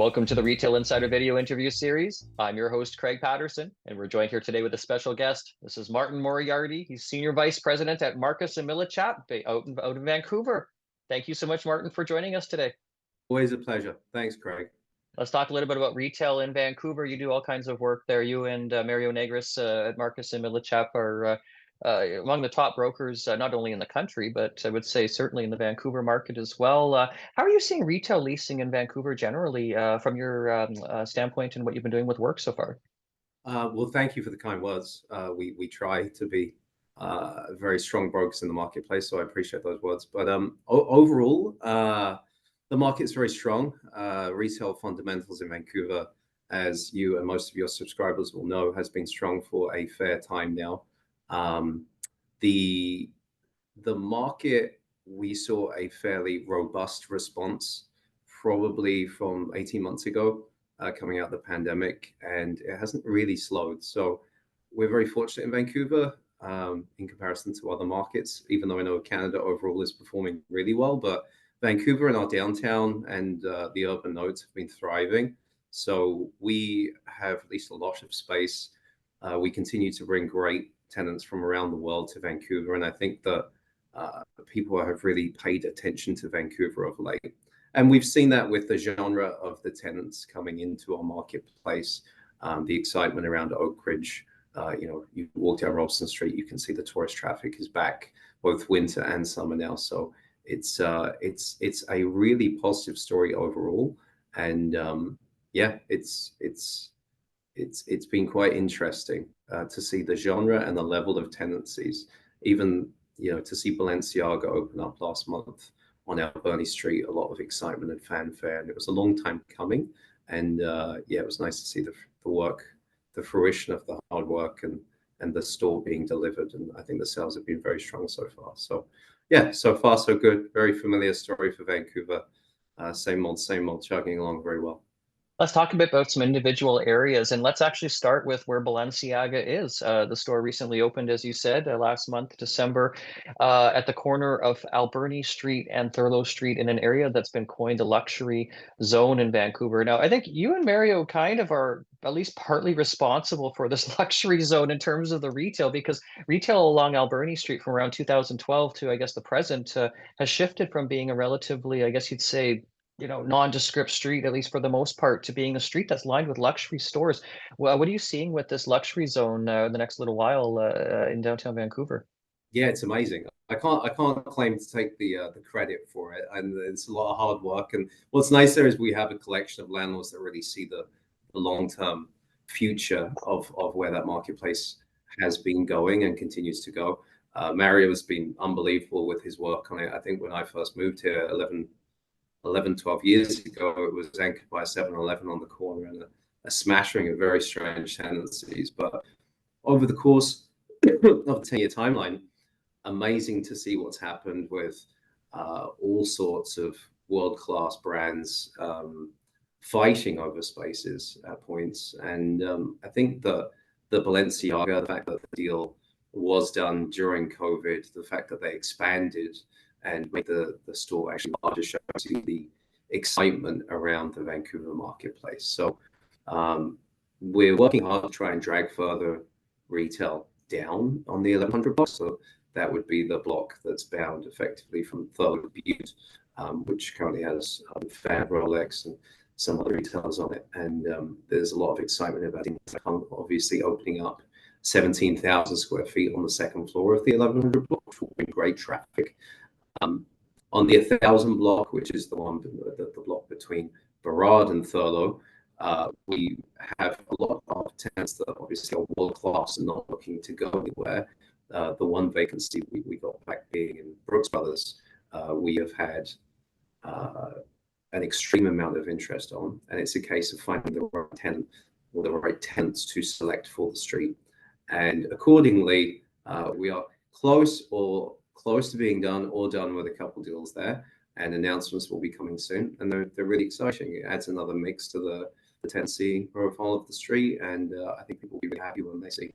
Welcome to the Retail Insider video interview series. I'm your host, Craig Patterson, and we're joined here today with a special guest. This is Martin Moriarty. He's Senior Vice President at Marcus Millichap out in Vancouver. Thank you so much, Martin, for joining us today. Always a pleasure. Thanks, Craig. Let's talk a little bit about retail in Vancouver. You do all kinds of work there. You and Mario Negris at Marcus and Millichap are among the top brokers, not only in the country, but I would say certainly in the Vancouver market as well. How are you seeing retail leasing in Vancouver generally from your standpoint and what you've been doing with work so far? Well, thank you for the kind words. We try to be very strong brokers in the marketplace, so I appreciate those words. But overall, the market's very strong. Retail fundamentals in Vancouver, as you and most of your subscribers will know, has been strong for a fair time now. The market, we saw a fairly robust response probably from 18 months ago, coming out of the pandemic, and it hasn't really slowed. So we're very fortunate in Vancouver in comparison to other markets, even though I know Canada overall is performing really well. But Vancouver and our downtown and the urban nodes have been thriving. So we have at least a lot of space. We continue to bring great tenants from around the world to Vancouver. And I think that people have really paid attention to Vancouver of late. And we've seen that with the genre of the tenants coming into our marketplace, the excitement around Oakridge. You walk down Robson Street, you can see the tourist traffic is back, both winter and summer now. So it's a really positive story overall. And it's been quite interesting to see the genre and the level of tenancies. Even to see Balenciaga open up last month on Alberni Street, a lot of excitement and fanfare, and it was a long time coming. And it was nice to see the work, the fruition of the hard work, and the store being delivered. And I think the sales have been very strong so far. So so far so good. Very familiar story for Vancouver. Same old, chugging along very well. Let's talk a bit about some individual areas, and let's actually start with where Balenciaga is. The store recently opened, as you said, last month, December, at the corner of Alberni Street and Thurlow Street in an area that's been coined a luxury zone in Vancouver. Now, I think you and Mario kind of are at least partly responsible for this luxury zone in terms of the retail, because retail along Alberni Street from around 2012 to, I guess, the present has shifted from being a relatively, I guess you'd say, nondescript street, at least for the most part, to being a street that's lined with luxury stores. Well, what are you seeing with this luxury zone the next little while in downtown Vancouver? Yeah, it's amazing. I can't claim to take the credit for it, and it's a lot of hard work. And what's nice there is we have a collection of landlords that really see the long-term future of where that marketplace has been going and continues to go. Mario has been unbelievable with his work on it. I think when I first moved here 12 years ago, it was anchored by a 7-Eleven on the corner and a smattering of very strange tendencies. But over the course of a 10-year timeline, amazing to see what's happened with all sorts of world-class brands fighting over spaces at points. And I think that the Balenciaga, the fact that the deal was done during COVID, the fact that they expanded and make the store actually larger shows you the excitement around the Vancouver marketplace. So we're working hard to try and drag further retail down on the 1100 block. So that would be the block that's bound effectively from Thurlow to Butte, which currently has Fab, Rolex, and some other retailers on it. And there's a lot of excitement about it. Obviously opening up 17,000 square feet on the second floor of the 1100 block, which will bring great traffic. On the 1000 block, which is the block between Burrard and Thurlow, we have a lot of tenants that obviously are world class and not looking to go anywhere. The one vacancy we got back being in Brooks Brothers, we have had an extreme amount of interest on, and it's a case of finding the right tenant or the right tenants to select for the street. And accordingly, we are close to being done or done with a couple deals there, and announcements will be coming soon, and they're really exciting. It adds another mix to the tenancy profile of the street, and I think people will be really happy when they see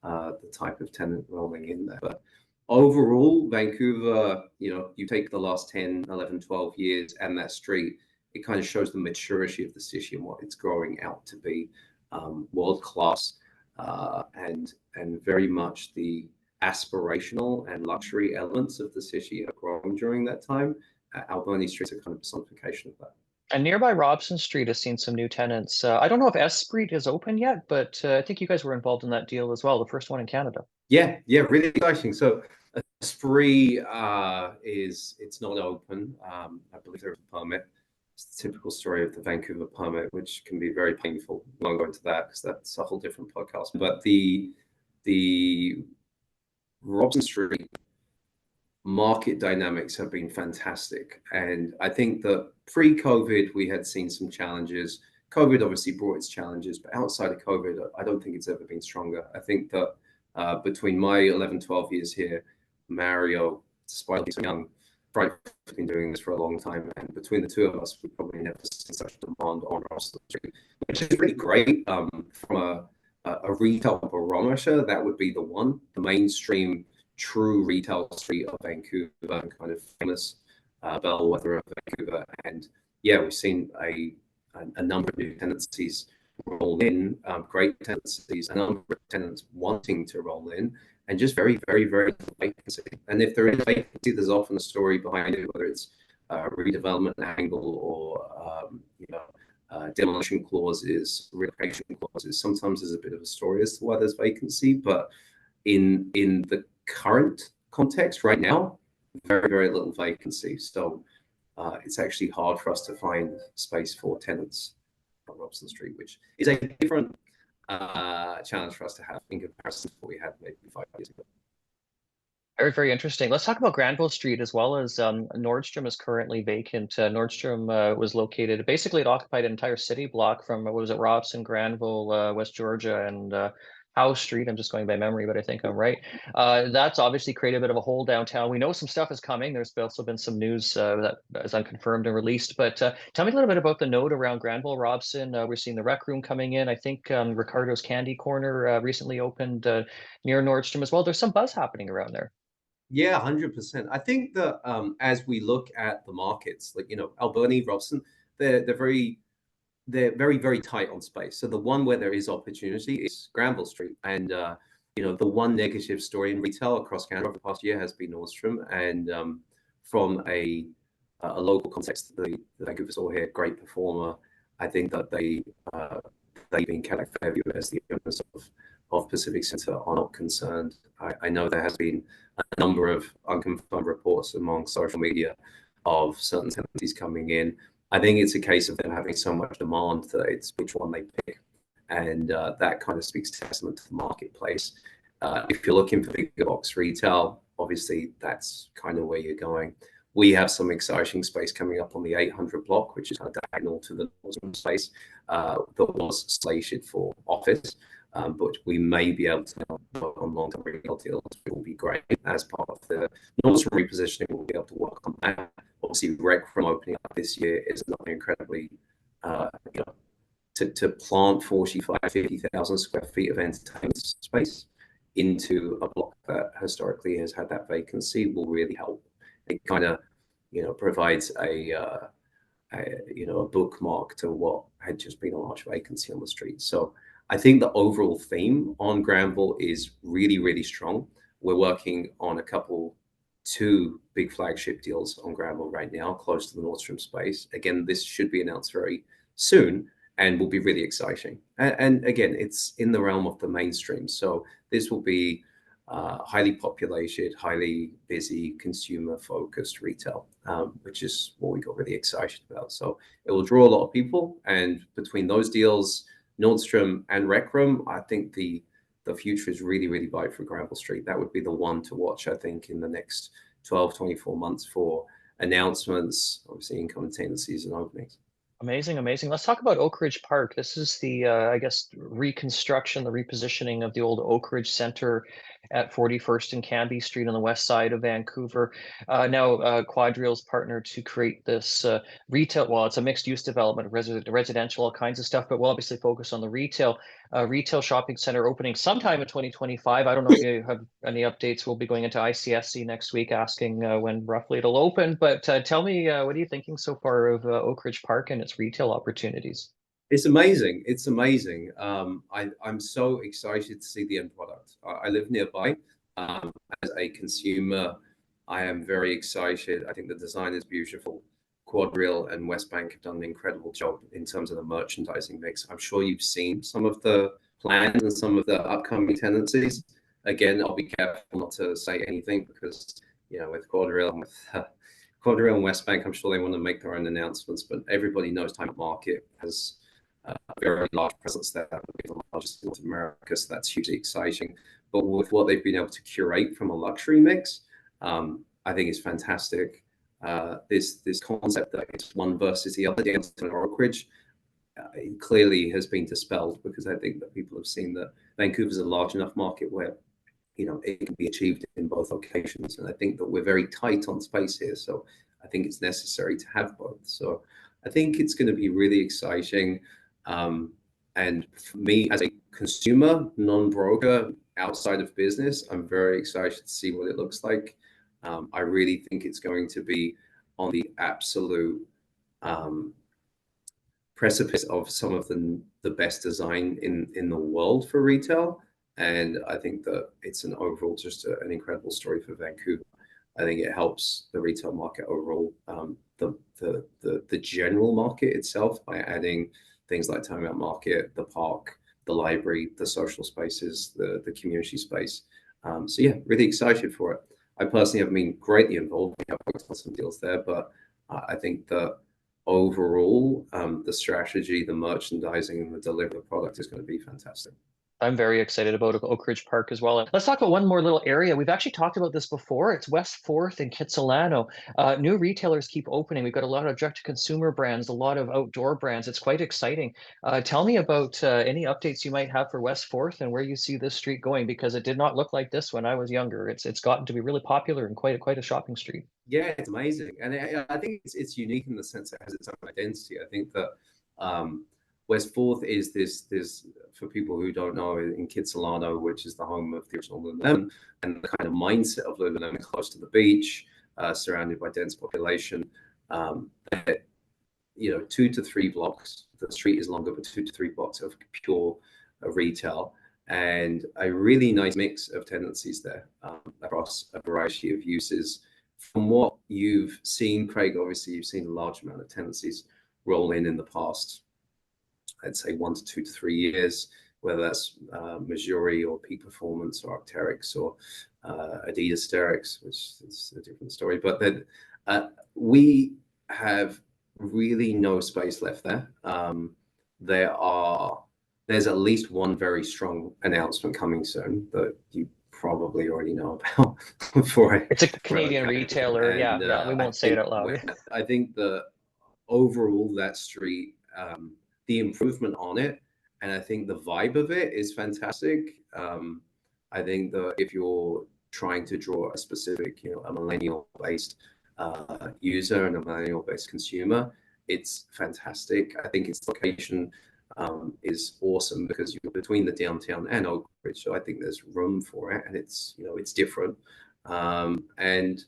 the type of tenant rolling in there. But overall, Vancouver, you take the last 10, 11, 12 years, and that street it kind of shows the maturity of the city and what it's growing out to be, world class, and very much the aspirational and luxury elements of the city have grown during that time. Alberni Street is a kind of personification of that. And nearby Robson Street has seen some new tenants. I don't know if Esprit is open yet, but I think you guys were involved in that deal as well, the first one in Canada. Yeah, really exciting. So Esprit it's not open. I believe there's a permit. It's the typical story of the Vancouver permit, which can be very painful. I won't go into that because that's a whole different podcast. But the Robson Street market dynamics have been fantastic. And I think that pre-COVID, we had seen some challenges. COVID obviously brought its challenges, but outside of COVID, I don't think it's ever been stronger. I think that between my 11, 12 years here, Mario, despite being so young, has been doing this for a long time. And between the two of us, we've probably never seen such demand on Robson Street, which is really great. From a retail barometer, that would be the one, the mainstream true retail street of Vancouver, and kind of famous bellwether of Vancouver. And yeah, we've seen a number of new tenancies roll in, great tenancies, a number of tenants wanting to roll in, and just very, very, very little vacancy. And if there is vacancy, there's often a story behind it, whether it's a redevelopment angle or demolition clauses, relocation clauses. Sometimes there's a bit of a story as to why there's vacancy, but in the current context right now, very, very little vacancy. So it's actually hard for us to find space for tenants on Robson Street, which is a different challenge for us to have in comparison to what we had maybe 5 years ago. Very, very interesting. Let's talk about Granville Street as well. As Nordstrom is currently vacant. Nordstrom was located, basically it occupied an entire city block from, what was it, Robson, Granville, West Georgia, and Howe Street. I'm just going by memory, but I think I'm right. That's obviously created a bit of a hole downtown. We know some stuff is coming. There's also been some news that is unconfirmed and released. But tell me a little bit about the node around Granville Robson. We're seeing the Rec Room coming in. I think Ricardo's Candy Corner recently opened near Nordstrom as well. There's some buzz happening around there. Yeah, 100%. I think that as we look at the markets, like, Alberni, Robson, they're very, very tight on space. So the one where there is opportunity is Granville Street. And, the one negative story in retail across Canada over the past year has been Nordstrom. And from a local context, the Vancouver store here, great performer. I think that they've been Cadillac Fairview as the owners of Pacific Centre are not concerned. I know there has been a number of unconfirmed reports among social media of certain tenancies coming in. I think it's a case of them having so much demand that it's which one they pick. And that kind of speaks testament to the marketplace. If you're looking for bigger box retail, obviously that's kind of where you're going. We have some exciting space coming up on the 800 block, which is kind of diagonal to the Nordstrom space that was slated for office. But we may be able to work on long-term retail deals, which will be great. As part of the Nordstrom repositioning, we'll be able to work on that. Obviously, Rec Room opening up this year is another incredibly, to plant 50,000 square feet of entertainment space into a block that historically has had that vacancy will really help. It kind of, provides a bookmark to what had just been a large vacancy on the street. So I think the overall theme on Granville is really, really strong. We're working on two big flagship deals on Granville right now, close to the Nordstrom space. Again, this should be announced very soon and will be really exciting. And again, it's in the realm of the mainstream. So this will be highly populated, highly busy, consumer-focused retail, which is what we got really excited about. So it will draw a lot of people. And between those deals, Nordstrom and Rec Room, I think the future is really, really bright for Granville Street. That would be the one to watch, I think, in the next 12, 24 months for announcements, obviously incoming tenancies and openings. Amazing, amazing. Let's talk about Oakridge Park. This is the, reconstruction, the repositioning of the old Oakridge Centre. at 41st and Cambie Street on the west side of Vancouver. Now, Quadrill's partnered to create this retail. Well, it's a mixed-use development, residential, all kinds of stuff, but we'll obviously focus on the retail. Retail shopping center opening sometime in 2025. I don't know if you have any updates. We'll be going into ICSC next week, asking when roughly it'll open. But tell me, what are you thinking so far of Oakridge Park and its retail opportunities? It's amazing. It's amazing. I'm so excited to see the end product. I live nearby. As a consumer, I am very excited. I think the design is beautiful. Quadrill and Westbank have done an incredible job in terms of the merchandising mix. I'm sure you've seen some of the plans and some of the upcoming tenancies. Again, I'll be careful not to say anything because, you know, with Quadrill and Quadrill and Westbank, I'm sure they want to make their own announcements, but everybody knows Time Market has a very large presence there, the largest in North America, so that's hugely exciting. But with what they've been able to curate from a luxury mix, I think it's fantastic. This concept that it's one versus the other, Gastown or Oakridge, it clearly has been dispelled because I think that people have seen that Vancouver's a large enough market where, you know, it can be achieved in both locations. And I think that we're very tight on space here, so I think it's necessary to have both. So I think it's going to be really exciting. And for me, as a consumer, non-broker, outside of business, I'm very excited to see what it looks like. I really think it's going to be on the absolute precipice of some of the best design in the world for retail. And I think that it's an overall just an incredible story for Vancouver. I think it helps the retail market overall, the general market itself by adding things like Time Out Market, the park, the library, the social spaces, the community space. So yeah, really excited for it. I personally have been greatly involved. We have worked on some deals there, but I think that overall, the strategy, the merchandising, and the delivery of the product is going to be fantastic. I'm very excited about Oakridge Park as well. Let's talk about one more little area. We've actually talked about this before. It's West 4th and Kitsilano. New retailers keep opening. We've got a lot of direct-to-consumer brands, a lot of outdoor brands. It's quite exciting. Tell me about any updates you might have for West 4th and where you see this street going, because it did not look like this when I was younger. It's gotten to be really popular and quite a shopping street. Yeah, it's amazing. And I think it's unique in the sense it has its own identity. I think that West 4th is this for people who don't know, in Kitsilano, which is the home of the original Lululemon, and the kind of mindset of Lululemon, close to the beach, surrounded by dense population. You know, 2 to 3 blocks. The street is longer, but 2 to 3 blocks of pure retail, and a really nice mix of tenancies there across a variety of uses. From what you've seen, Craig, obviously you've seen a large amount of tenancies roll in the past, I'd say 1 to 2 to 3 years, whether that's Missouri or Peak Performance or Arc'teryx or Adidas Sterix, which is a different story. But then we have really no space left there. There's at least one very strong announcement coming soon that you probably already know about. It's a Canadian retailer. And, yeah, we won't say it out loud. I think that overall that street, the improvement on it, and I think the vibe of it is fantastic. I think that if you're trying to draw a specific, you know, a millennial-based user and a millennial-based consumer, it's fantastic. I think its location is awesome because you're between the downtown and Oakridge, so I think there's room for it, and it's, you know, it's different. And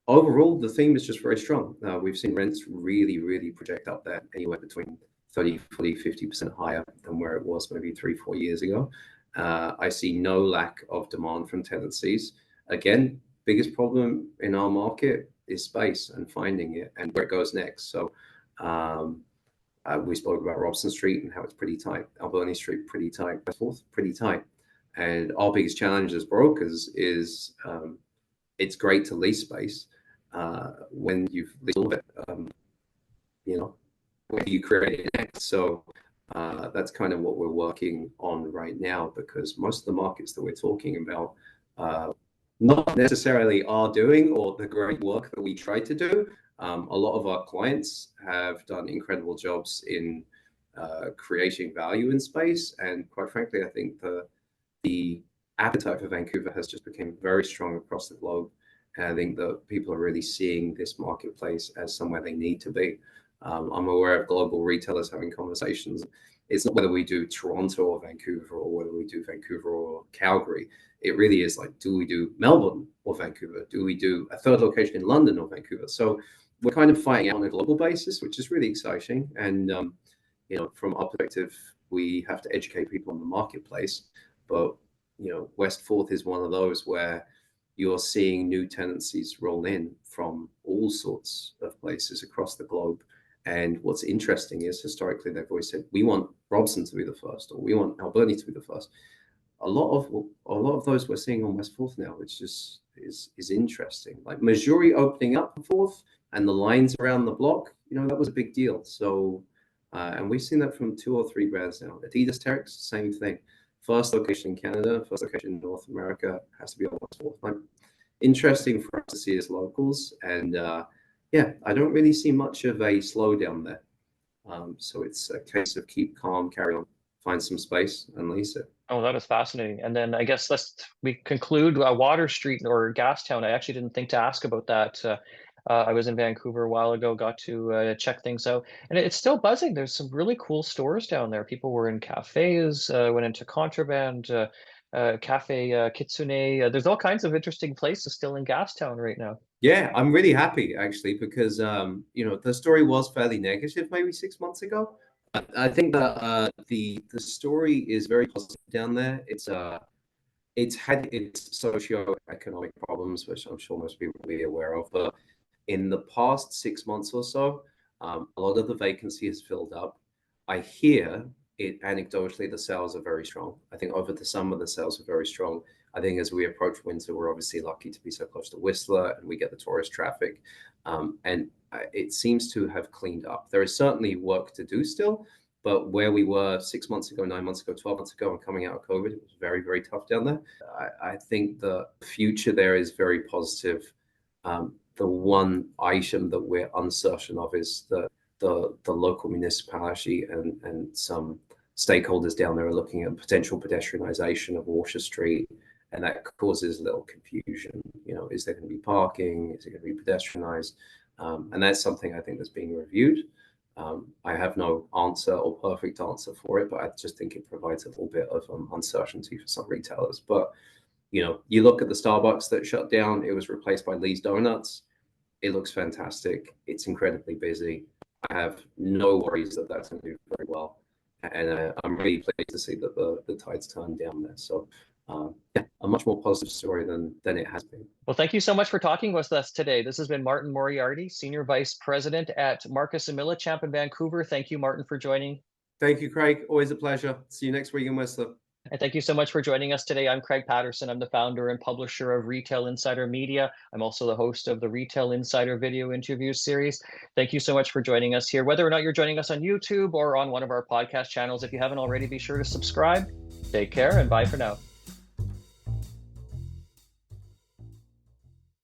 overall, the theme is just very strong. We've seen rents really project up there anywhere between 30, 40, 50% higher than where it was maybe 3-4 years ago. I see no lack of demand from tenancies. Again, biggest problem in our market is space and finding it and where it goes next. So we spoke about Robson Street and how it's pretty tight. Alberni Street, pretty tight. West 4th, pretty tight. And our biggest challenge as brokers is it's great to lease space when you've leased all of it, you know, where you create it next. So that's kind of what we're working on right now, because most of the markets that we're talking about not necessarily are doing or the great work that we try to do. A lot of our clients have done incredible jobs in creating value in space, and quite frankly, I think the appetite for Vancouver has just become very strong across the globe. And I think that people are really seeing this marketplace as somewhere they need to be. I'm aware of global retailers having conversations. It's not whether we do Toronto or Vancouver or whether we do Vancouver or Calgary. It really is like, do we do Melbourne or Vancouver? Do we do a third location in London or Vancouver? So we're kind of fighting out on a global basis, which is really exciting. And, from our perspective, we have to educate people on the marketplace. But, West Fourth is one of those where you're seeing new tenancies roll in from all sorts of places across the globe. And what's interesting is historically, they've always said, we want Robson to be the first, or we want Alberni to be the first. A lot of those we're seeing on West Fourth now, which is interesting. Like Missouri opening up Fourth and the lines around the block, that was a big deal. So, and we've seen that from 2 or 3 brands now. Adidas Terex, same thing. First location in Canada, first location in North America has to be on West Fourth. Like, interesting for us to see as locals. And I don't really see much of a slowdown there. So it's a case of keep calm, carry on, find some space and lease it. Oh, that is fascinating. And then I guess we conclude Water Street or Gastown. I actually didn't think to ask about that. I was in Vancouver a while ago, got to check things out, and it's still buzzing. There's some really cool stores down there. People were in cafes, went into contraband, Cafe Kitsune. There's all kinds of interesting places still in Gastown right now. Yeah, I'm really happy actually because the story was fairly negative maybe 6 months ago. I think that the story is very positive down there. It's had its socio-economic problems, which I'm sure most people will be aware of. But in the past 6 months or so, a lot of the vacancy has filled up. I hear it anecdotally, the sales are very strong. I think over the summer, the sales are very strong. I think as we approach winter, we're obviously lucky to be so close to Whistler and we get the tourist traffic. And it seems to have cleaned up. There is certainly work to do still, but where we were 6 months ago, 9 months ago, 12 months ago, and coming out of COVID, it was very, very tough down there. I think the future there is very positive. The one item that we're uncertain of is the local municipality and some stakeholders down there are looking at potential pedestrianization of Water Street, and that causes a little confusion. Is there going to be parking? Is it going to be pedestrianized? And that's something I think that's being reviewed. I have no answer or perfect answer for it, but I just think it provides a little bit of uncertainty for some retailers. But you look at the Starbucks that shut down; it was replaced by Lee's Donuts. It looks fantastic. It's incredibly busy. I have no worries that that's going to do very well, and I'm really pleased to see that the tide's turned down there. So. A much more positive story than it has been. Well, thank you so much for talking with us today. This has been Martin Moriarty, Senior Vice President at Marcus Millichap in Vancouver. Thank you, Martin, for joining. Thank you, Craig. Always a pleasure. See you next week in Whistler. And thank you so much for joining us today. I'm Craig Patterson. I'm the founder and publisher of Retail Insider Media. I'm also the host of the Retail Insider video interview series. Thank you so much for joining us here. Whether or not you're joining us on YouTube or on one of our podcast channels, if you haven't already, be sure to subscribe. Take care and bye for now.